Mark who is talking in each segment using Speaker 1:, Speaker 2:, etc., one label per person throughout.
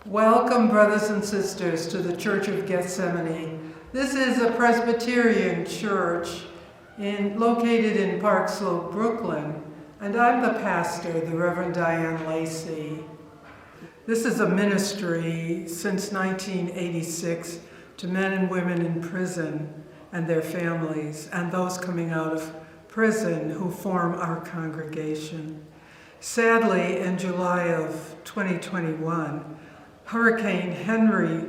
Speaker 1: Welcome, brothers and sisters, to the Church of Gethsemane. This is a Presbyterian church located in Park Slope, Brooklyn, and I'm the pastor, the Reverend Diane Lacey. This is a ministry since 1986 to men and women in prison and their families, and those coming out of prison who form our congregation. Sadly, in July of 2021, Hurricane Henry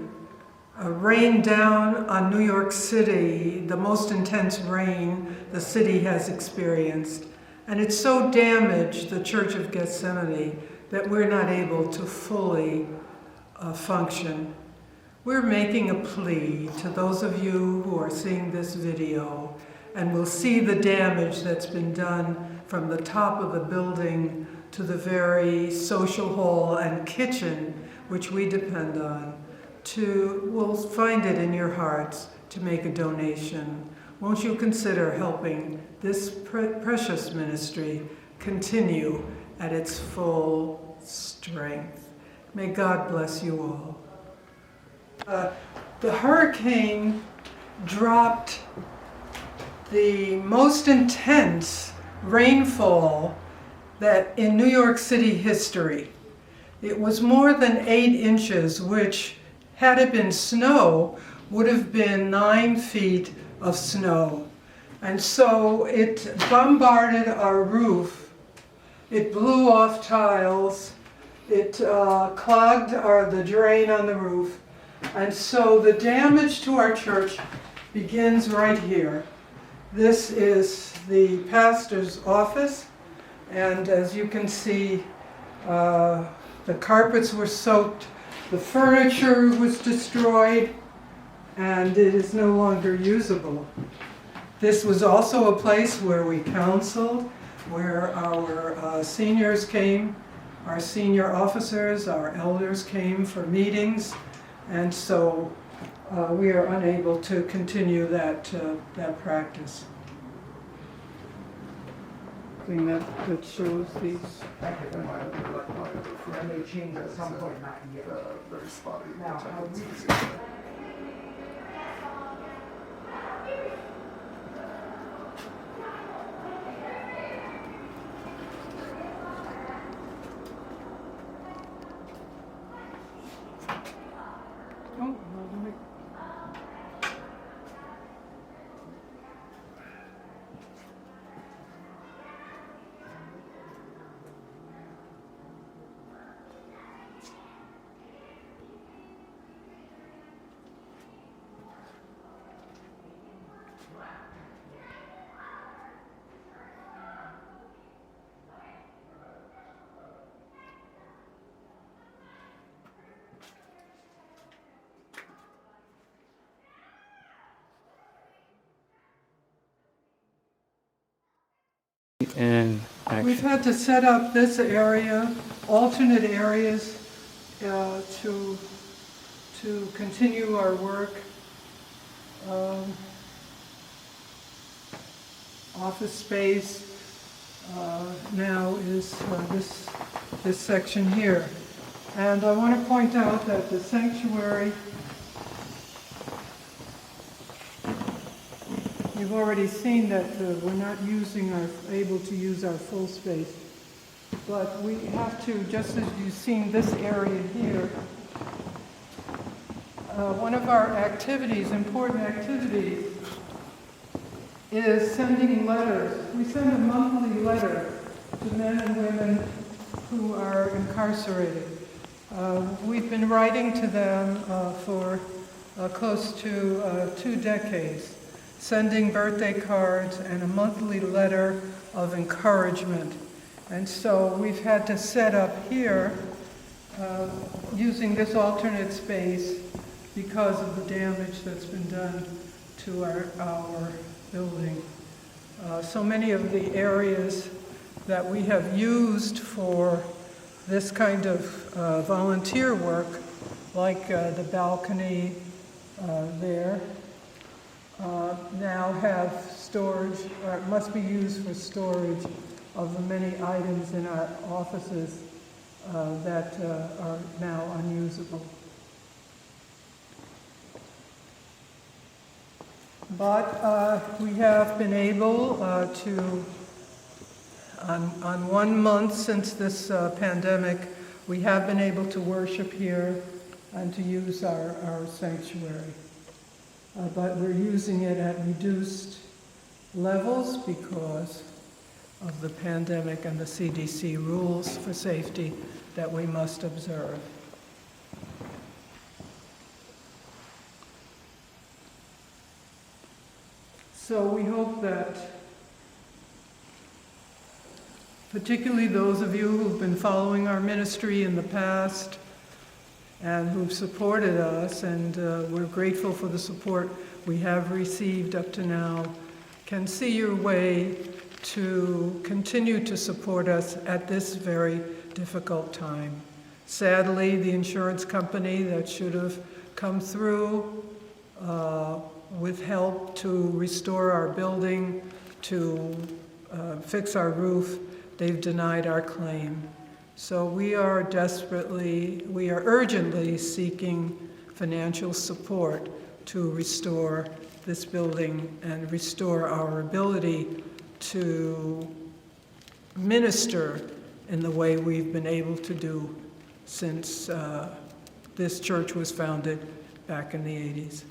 Speaker 1: rained down on New York City, the most intense rain the city has experienced. And it so damaged the Church of Gethsemane that we're not able to fully function. We're making a plea to those of you who are seeing this video and will see the damage that's been done from the top of the building to the very social hall and kitchen which we depend on, we'll find it in your hearts to make a donation. Won't you consider helping this precious ministry continue at its full strength? May God bless you all. The hurricane dropped the most intense rainfall that in New York City history. It was more than 8 inches, which, had it been snow, would have been 9 feet of snow. And so it bombarded our roof. It blew off tiles. It clogged the drain on the roof. And so the damage to our church begins right here. This is the pastor's office. And as you can see, the carpets were soaked, the furniture was destroyed, and it is no longer usable. This was also a place where we counseled, where our seniors came, our senior officers, our elders came for meetings, and so we are unable to continue that practice. Thing that shows these.
Speaker 2: Thank you very much. That may change at some point. Very spotty. Now,
Speaker 3: and action.
Speaker 1: We've had to set up this area, alternate areas, to continue our work. Office space now is this section here. And I want to point out that the sanctuary, you've already seen that we're not able to use our full space. But we have to, just as you've seen this area here, one of our activities, important activities, is sending letters. We send a monthly letter to men and women who are incarcerated. We've been writing to them for close to 2 decades, sending birthday cards and a monthly letter of encouragement. And so we've had to set up here using this alternate space because of the damage that's been done to our building. So many of the areas that we have used for this kind of volunteer work, like the balcony there, now have storage, or must be used for storage of the many items in our offices that are now unusable. But we have been able to, on 1 month since this pandemic, we have been able to worship here and to use our sanctuary. But we're using it at reduced levels because of the pandemic and the CDC rules for safety that we must observe. So we hope that, particularly those of you who've been following our ministry in the past and who've supported us, and we're grateful for the support we have received up to now, can see your way to continue to support us at this very difficult time. Sadly, the insurance company that should have come through with help to restore our building, to fix our roof, they've denied our claim. So we are urgently seeking financial support to restore this building and restore our ability to minister in the way we've been able to do since this church was founded back in the 80s.